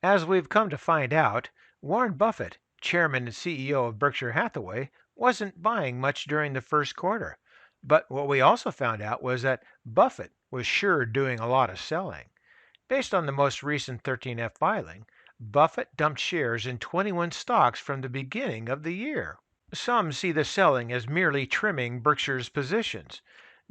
As we've come to find out, Warren Buffett, chairman and CEO of Berkshire Hathaway, wasn't buying much during the first quarter. But what we also found out was that Buffett was sure doing a lot of selling. Based on the most recent 13F filing, Buffett dumped shares in 21 stocks from the beginning of the year. Some see the selling as merely trimming Berkshire's positions,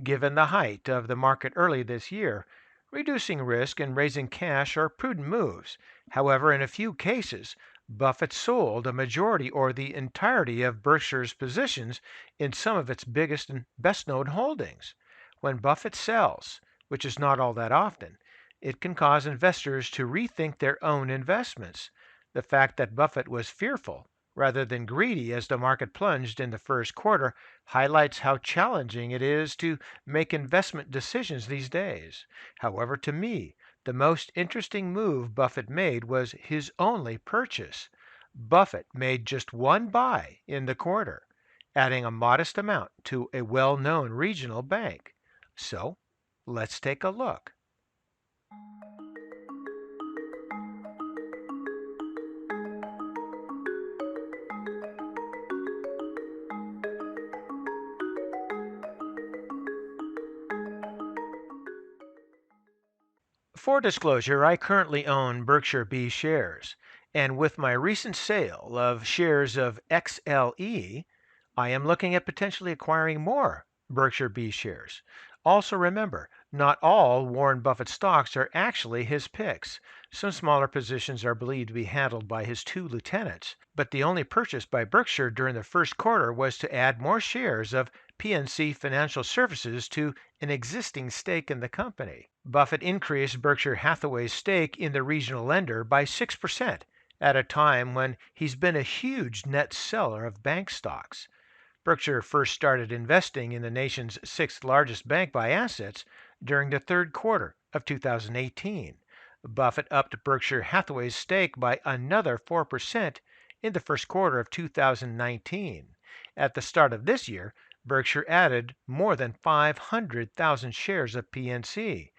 given the height of the market early this year. Reducing risk and raising cash are prudent moves. However, in a few cases, Buffett sold a majority or the entirety of Berkshire's positions in some of its biggest and best known holdings. When Buffett sells, which is not all that often, it can cause investors to rethink their own investments. The fact that Buffett was fearful rather than greedy as the market plunged in the first quarter highlights how challenging it is to make investment decisions these days. However, to me, the most interesting move Buffett made was his only purchase. Buffett made just one buy in the quarter, adding a modest amount to a well known regional bank. So, let's take a look. For disclosure, I currently own Berkshire B shares, and with my recent sale of shares of XLE, I am looking at potentially acquiring more Berkshire B shares. Also remember, not all Warren Buffett stocks are actually his picks. Some smaller positions are believed to be handled by his two lieutenants, but the only purchase by Berkshire during the first quarter was to add more shares of PNC Financial Services to an existing stake in the company. Buffett increased Berkshire Hathaway's stake in the regional lender by 6% at a time when he's been a huge net seller of bank stocks. Berkshire first started investing in the nation's sixth largest bank by assets during the third quarter of 2018. Buffett upped Berkshire Hathaway's stake by another 4% in the first quarter of 2019. At the start of this year, Berkshire added more than 500,000 shares of PNC.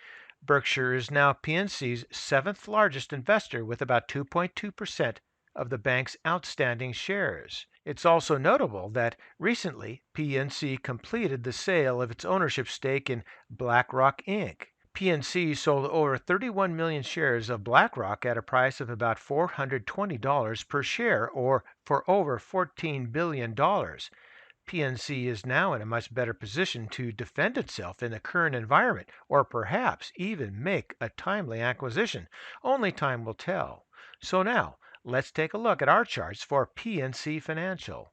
Berkshire is now PNC's seventh largest investor with about 2.2% of the bank's outstanding shares. It's also notable that recently PNC completed the sale of its ownership stake in BlackRock Inc. PNC sold over 31 million shares of BlackRock at a price of about $420 per share, or for over $14 billion. PNC is now in a much better position to defend itself in the current environment, or perhaps even make a timely acquisition. Only time will tell. So now, let's take a look at our charts for PNC Financial.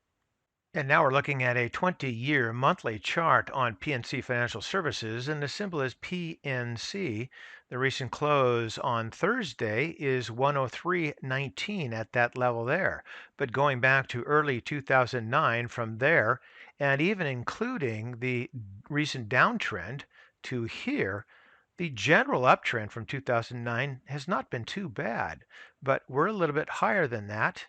And now we're looking at a 20-year monthly chart on PNC Financial Services, and the symbol is PNC. The recent close on Thursday is 103.19 at that level there. But going back to early 2009 from there, and even including the recent downtrend to here, the general uptrend from 2009 has not been too bad, but we're a little bit higher than that.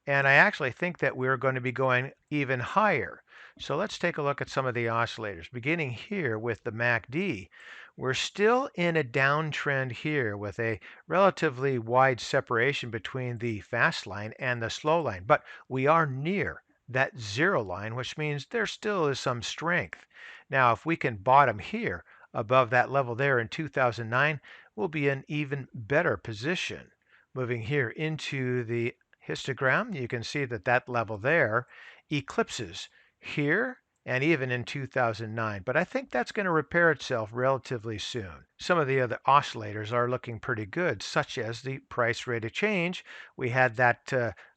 And I actually think that we're going to be going even higher. So let's take a look at some of the oscillators. Beginning here with the MACD, we're still in a downtrend here with a relatively wide separation between the fast line and the slow line. But we are near that zero line, which means there still is some strength. Now, if we can bottom here above that level there in 2009, we'll be in even better position. Moving here into the histogram, you can see that that level there eclipses here and even in 2009. But I think that's going to repair itself relatively soon. Some of the other oscillators are looking pretty good, such as the price rate of change. We had that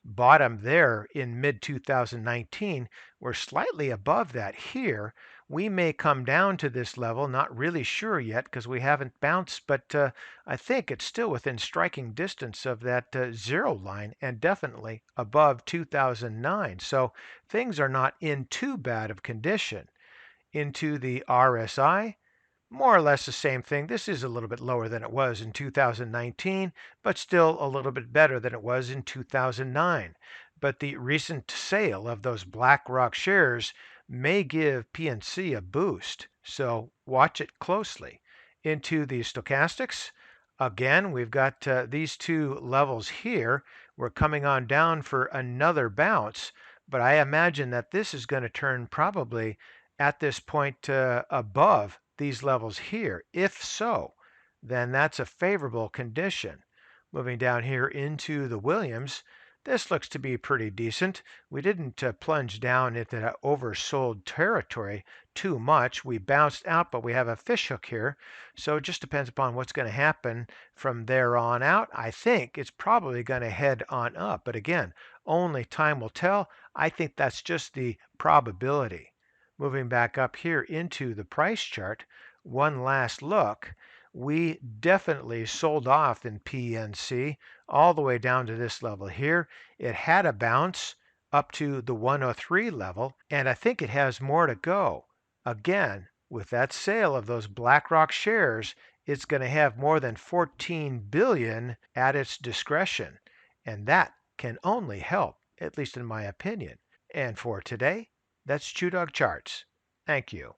bottom there in mid 2019. We're slightly above that here. We may come down to this level, not really sure yet because we haven't bounced, but I think it's still within striking distance of that zero line and definitely above 2009. So things are not in too bad of condition. Into the RSI, more or less the same thing. This is a little bit lower than it was in 2019, but still a little bit better than it was in 2009. But the recent sale of those BlackRock shares may give PNC a boost, so watch it closely. Into the stochastics, Again, we've got these two levels here. We're coming on down for another bounce, but I imagine that this is going to turn probably at this point above these levels here. If so, then that's a favorable condition. Moving down here into the Williams, this looks to be pretty decent. We didn't plunge down into that oversold territory too much. We bounced out, but we have a fish hook here. So it just depends upon what's going to happen from there on out. I think it's probably going to head on up. But again, only time will tell. I think that's just the probability. Moving back up here into the price chart, one last look. We definitely sold off in PNC all the way down to this level here. It had a bounce up to the 103 level, and I think it has more to go. Again, with that sale of those BlackRock shares, it's going to have more than 14 billion at its discretion, and that can only help, at least in my opinion. And for today, that's ChewDog Charts. Thank you.